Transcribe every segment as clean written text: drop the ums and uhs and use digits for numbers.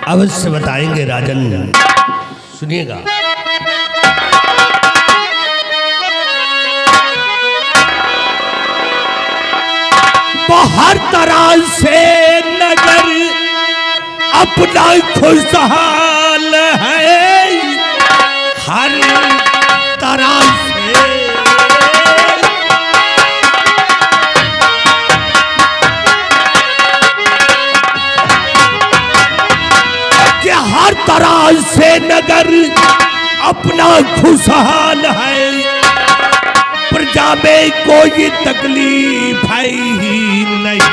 अवश्य बताएंगे राजन, सुनिएगा। तो हर तरह से नगर अपना खुशहाल है, हर तरह से कि हर तरह से नगर अपना खुशहाल है, प्रजा में कोई तकलीफ है ही नहीं,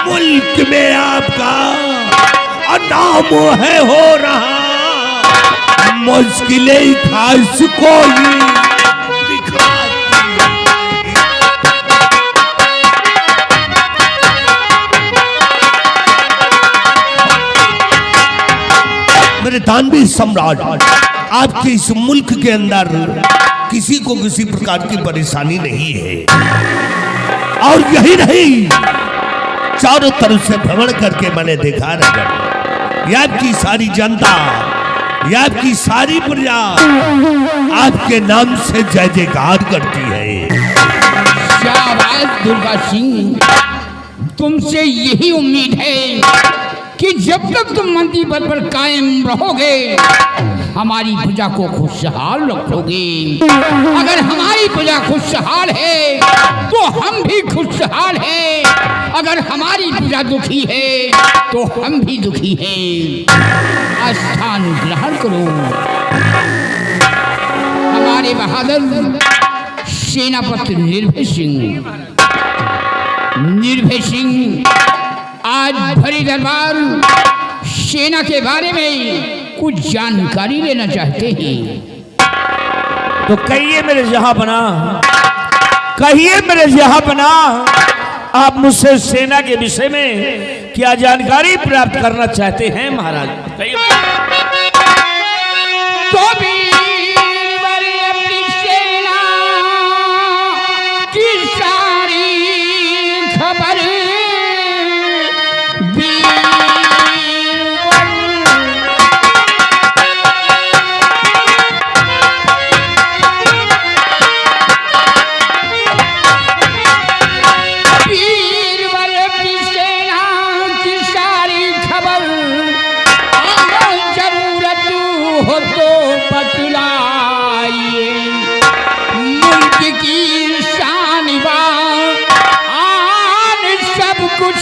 मुल्क में आपका नाम है हो रहा, मुश्किलें खास कोई दिखाती मेरे दानवी सम्राट, आपके इस मुल्क के अंदर किसी को किसी प्रकार की परेशानी नहीं है, और यही नहीं चारों तरफ से भ्रमण करके मैंने देखा राजन, आपकी सारी जनता, आपकी सारी प्रजा आपके नाम से जय जयकार करती है। शाबाश दुर्गा सिंह, तुमसे यही उम्मीद है कि जब तक तुम मंदिर पर कायम रहोगे हमारी प्रजा को खुशहाल रखोगे। अगर हमारी प्रजा खुशहाल है तो हम भी खुशहाल हैं, अगर हमारी प्रजा दुखी है तो हम भी दुखी हैं। स्थान ग्रहण करो। हमारे बहादुर सेनापति निर्भय सिंह आज भरी दरबार सेना के बारे में कुछ जानकारी लेना चाहते हैं। तो कहिए मेरे जहांपना, कहिए मेरे जहांपना, आप मुझसे सेना के विषय में क्या जानकारी प्राप्त करना चाहते हैं महाराज? तो भी अपनी सेना की सारी खबर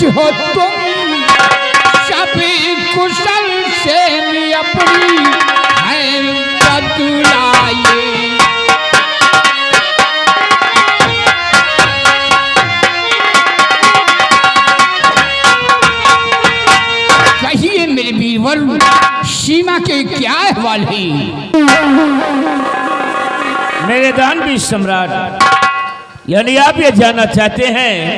हो तुम सभी कुशल से भी अपनी है बतलाइए। कहिए मेरे बीरबल, सीमा के क्या अहवाल है? मेरे दानवी सम्राट, यानी आप ये जानना चाहते हैं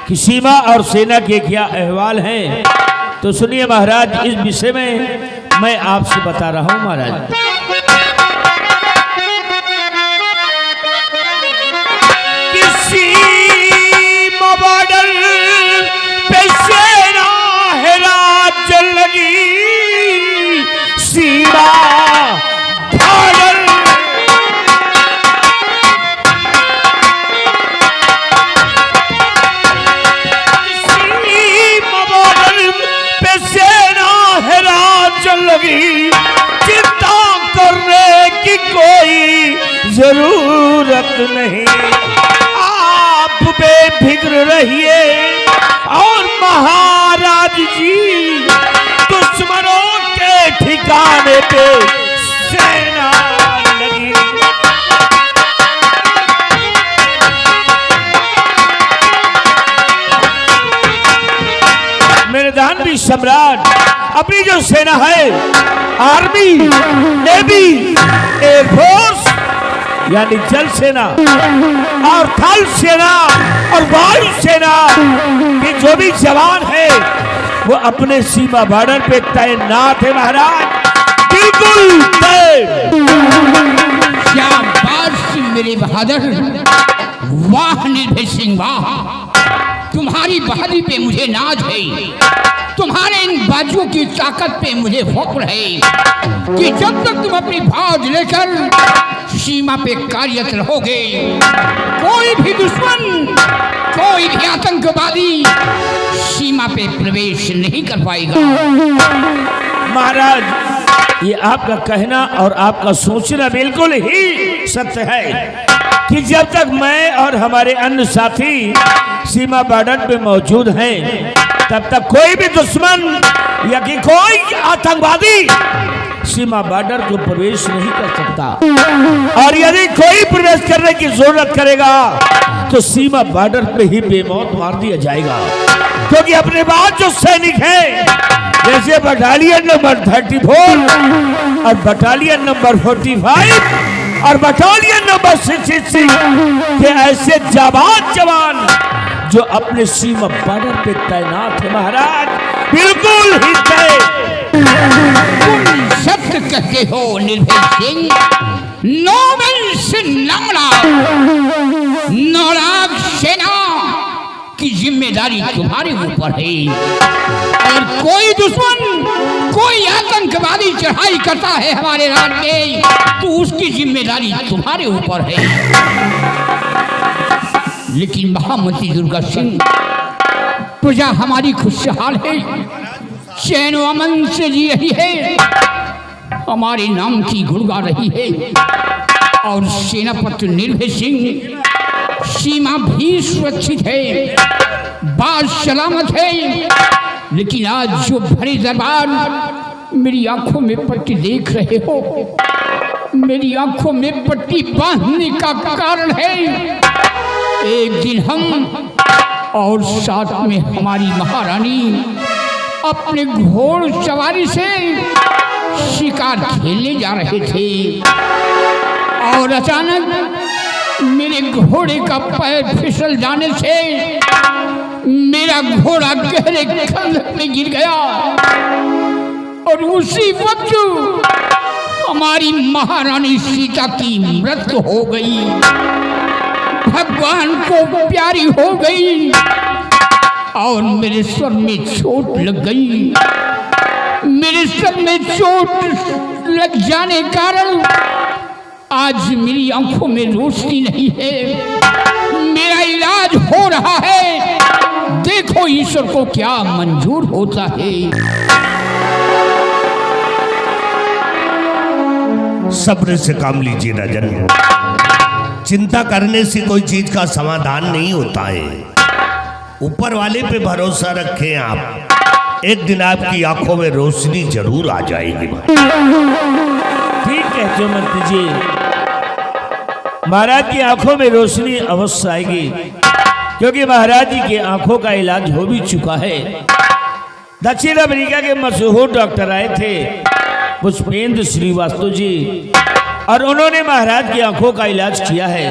कि सीमा और सेना के क्या अहवाल हैं, तो सुनिए महाराज, इस विषय में मैं आपसे बता रहा हूं महाराज। सीमा बॉर्डर पे सेना है राज लगी, सीमा बॉर्डर लगी, चिंता करने की कोई जरूरत नहीं, आप बेफिक्र रहिए और महाराज जी दुश्मनों के ठिकाने पे सेना लगी। मेरे दानवी सम्राट, अपनी जो सेना है, आर्मी, नेवी, एयरफोर्स यानी जल सेना और थल सेना और वायु सेना के जो भी जवान है वो अपने सीमा बॉर्डर पे तैनात है महाराज, बिल्कुल तय। शाबाश मेरे बहादुर, वाह निर्भय सिंह वाह। तुम्हारी बहादुरी पे मुझे नाज है, तुम्हारे इन बाजुओं की ताकत पे मुझे फख्र है कि जब तक तुम अपनी फौज लेकर सीमा पे कार्यरत रहोगे, कोई भी दुश्मन, कोई भी आतंकवादी सीमा पे प्रवेश नहीं कर पाएगा। महाराज, ये आपका कहना और आपका सोचना बिल्कुल ही सत्य है कि जब तक मैं और हमारे अन्य साथी सीमा बॉर्डर पे मौजूद हैं, तब तक कोई भी दुश्मन या कि कोई आतंकवादी सीमा बॉर्डर को प्रवेश नहीं कर सकता। और यदि कोई प्रवेश करने की जरूरत करेगा तो सीमा बॉर्डर पे ही बेमौत मार दिया जाएगा, क्योंकि अपने बाद जो सैनिक हैं, जैसे बटालियन नंबर 34 और बटालियन नंबर 45 और बटालियन नंबर 66 के ऐसे जाबाज जवान जो अपने सीमा बॉर्डर पे तैनात है महाराज, बिल्कुल ही तय। तुम सत्य कहते हो निर्भय सिंह, नोबेल से नौराग सेना की जिम्मेदारी तुम्हारे ऊपर है। और कोई दुश्मन, कोई आतंकवादी चढ़ाई करता है हमारे राज्य में, तो उसकी जिम्मेदारी तुम्हारे ऊपर है। लेकिन महामंत्री दुर्गा सिंह, प्रजा हमारी खुशहाल है, चैन व अमन से जी रही है, हमारे नाम की गुणगा रही है। और सेनापति निर्भय सिंह, सीमा भी सुरक्षित है, बात सलामत है। लेकिन आज जो भरे दरबार मेरी आंखों में पट्टी देख रहे हो, मेरी आंखों में पट्टी बांधने का कारण है, एक दिन हम और साथ में हमारी महारानी अपने घोड़ सवारी से शिकार खेलने जा रहे थे, और अचानक मेरे घोड़े का पैर फिसल जाने से मेरा घोड़ा गहरे खंडक में गिर गया। और उसी वक्त हमारी महारानी सीता की मृत्यु हो गई, भगवान को प्यारी हो गई, और मेरे सर में चोट लग गई। मेरे सर में चोट लग जाने कारण आज मेरी आंखों में रोशनी नहीं है, मेरा इलाज हो रहा है। देखो ईश्वर को क्या मंजूर होता है। सब्र से काम लीजिए राजन, चिंता करने से कोई चीज का समाधान नहीं होता है। ऊपर वाले पे भरोसा रखें आप, एक दिन आपकी आंखों में रोशनी जरूर आ जाएगी। ठीक कहते हो मंत्री जी, महाराज की आंखों में रोशनी अवश्य आएगी, क्योंकि महाराज जी की आंखों का इलाज हो भी चुका है। दक्षिण अमेरिका के मशहूर डॉक्टर आए थे पुष्पेंद्र श्रीवास्तव जी, और उन्होंने महाराज की आंखों का इलाज किया है।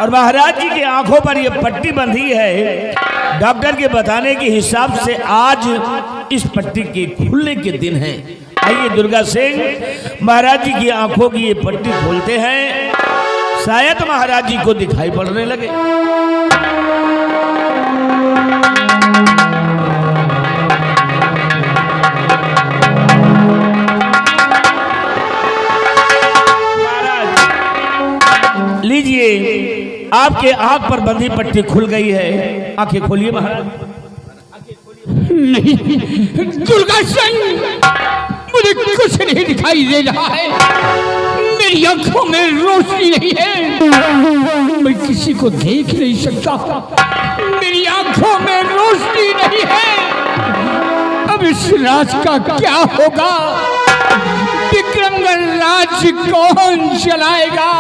और महाराज जी की आंखों पर यह पट्टी बंधी है, डॉक्टर के बताने के हिसाब से आज इस पट्टी के खुलने के दिन है। आइए दुर्गा सिंह, महाराज जी की आंखों की ये पट्टी खोलते हैं, शायद महाराज जी को दिखाई पड़ने लगे। लीजिए, आपके आंख पर बंधी पट्टी खुल गई है, आंखें खोलिए महाराज। नहीं दुर्गा सिंह, मुझे कुछ नहीं दिखाई दे रहा है, मेरी आंखों में रोशनी नहीं है, मैं किसी को देख नहीं सकता, मेरी आंखों में रोशनी नहीं है। अब इस राज का क्या होगा? विक्रमगढ़ राज्य कौन चलाएगा?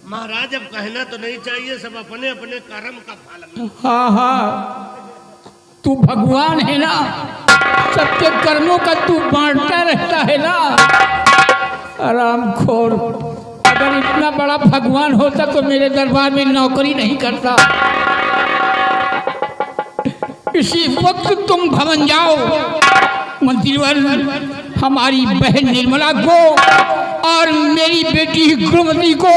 महाराज अब कहना तो नहीं चाहिए, सब अपने अपने कर्म का फल। हाँ हाँ, तू भगवान है ना, सबके कर्मों का तू बांटता रहता है ना। आरामखोर, अगर इतना बड़ा भगवान होता तो मेरे दरबार में नौकरी नहीं करता। इसी वक्त तुम भवन जाओ, मंत्रीवर हमारी बहन निर्मला को और मेरी बेटी गुणवती को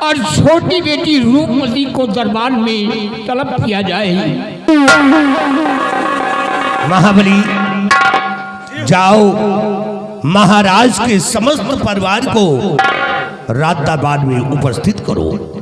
और छोटी बेटी रूपमती को दरबार में तलब किया जाए। महाबली जाओ, महाराज के समस्त परिवार को रात दरबार में उपस्थित करो।